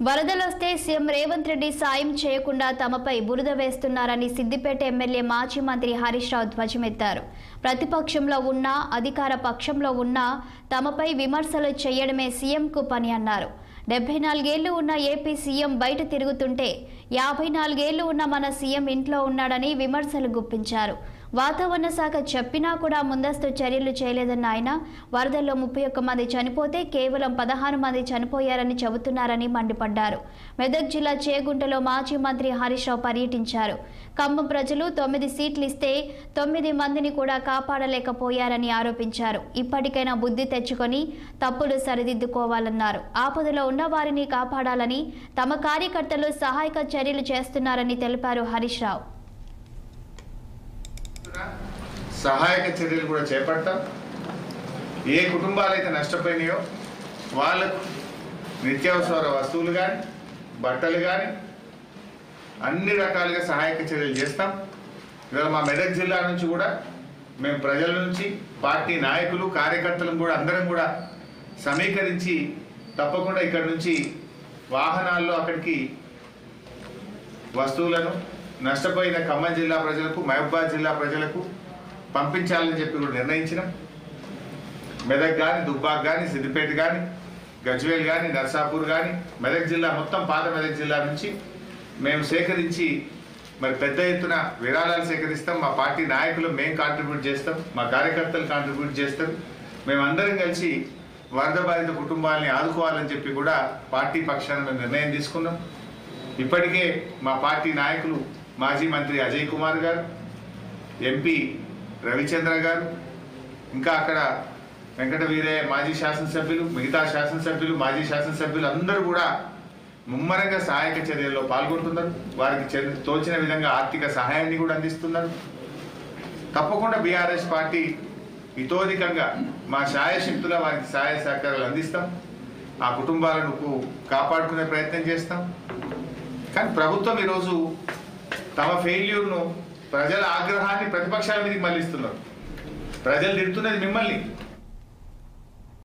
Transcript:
వరదలొస్తే CM Revanth Reddy సాయం చేయకుండా తమపై బురద వేస్తున్నారని సిద్దిపేట ఎమ్మెల్యే మాజీ మంత్రి హరీష్ రావు ధ్వజమెత్తారు. ప్రతిపక్షంలో ఉన్నా అధికార పక్షంలో ఉన్నా తమపై విమర్శలు చేయడమే సీఎంకు పని అన్నారు. 74 ఏళ్లు ఉన్న ఏపీ సీఎం బయట తిరుగుతుంటే 54 ఏళ్లు ఉన్న మన సీఎం ఇంట్లో ఉన్నాడని విమర్శలు గుప్పించారు. వాతావరణ శాఖ చెప్పినా కూడా ముందస్తు చర్యలు చేయలేదన్న ఆయన వరదల్లో 31 మంది చనిపోతే కేవలం 16 మంది చనిపోయారని చెబుతున్నారని మండిపడ్డారు. మెదక్ జిల్లా చేగుంటలో మాజీ మంత్రి హరీష్ రావు పర్యటించారు. ఖమ్మం ప్రజలు 9 సీట్లు ఇస్తే 9 మందిని కూడా కాపాడలేకపోయారని ఆరోపించారు. ఇప్పటికైనా బుద్ధి తెచ్చుకొని తప్పులు సరిదిద్దుకోవాలన్నారు. ఆపదలో ఉన్న వారిని కాపాడాలని తమ కార్యకర్తలు సహాయక చర్యలు చేస్తున్నారని తెలిపారు హరీష్ రావు. సహాయక చర్యలు కూడా చేపడతాం. ఏ కుటుంబాలైతే నష్టపోయినాయో వాళ్ళకు నిత్యావసర వస్తువులు కానీ బట్టలు కానీ అన్ని రకాలుగా సహాయక చర్యలు చేస్తాం. ఇవాళ మా మెదక్ జిల్లా నుంచి కూడా మేము ప్రజల నుంచి పార్టీ నాయకులు కార్యకర్తలను కూడా అందరం కూడా సమీకరించి తప్పకుండా ఇక్కడ నుంచి వాహనాల్లో అక్కడికి వస్తువులను నష్టపోయిన ఖమ్మం జిల్లా ప్రజలకు మహబూబాబాద్ జిల్లా ప్రజలకు పంపించాలని చెప్పి కూడా నిర్ణయించినాం. మెదక్ కానీ దుబ్బాక్ కానీ సిద్దిపేట కానీ గజ్వేల్ కానీ నర్సాపూర్ కానీ మెదక్ జిల్లా మొత్తం పాత మెదక్ జిల్లా నుంచి మేము సేకరించి మరి పెద్ద ఎత్తున విరాళాలు సేకరిస్తాం. మా పార్టీ నాయకులు మేము కాంట్రిబ్యూట్ చేస్తాం, మా కార్యకర్తలు కాంట్రిబ్యూట్ చేస్తారు. మేమందరం కలిసి వరద బాధిత కుటుంబాలని ఆదుకోవాలని చెప్పి కూడా పార్టీ పక్షాన మేము నిర్ణయం తీసుకున్నాం. ఇప్పటికే మా పార్టీ నాయకులు మాజీ మంత్రి అజయ్ కుమార్ గారు, ఎంపీ రవిచంద్ర గారు, ఇంకా అక్కడ వెంకట వీరయ్య మాజీ శాసనసభ్యులు, మిగతా శాసనసభ్యులు మాజీ శాసనసభ్యులు అందరూ కూడా ముమ్మరంగా సహాయక చర్యల్లో పాల్గొంటున్నారు. వారికి తోచిన విధంగా ఆర్థిక సహాయాన్ని కూడా అందిస్తున్నారు. తప్పకుండా బీఆర్ఎస్ పార్టీ ఇతోధికంగా మా శాయశక్తుల వారికి సహాయ సహకారాలు అందిస్తాం. ఆ కుటుంబాలను కాపాడుకునే ప్రయత్నం చేస్తాం. కానీ ప్రభుత్వం ఈరోజు తమ ఫెయిల్యూర్ను ప్రజల ఆగ్రహాన్ని ప్రతిపక్షాల మీదకి మళ్ళిస్తున్నారు. ప్రజలు తిడుతున్నది మిమ్మల్ని,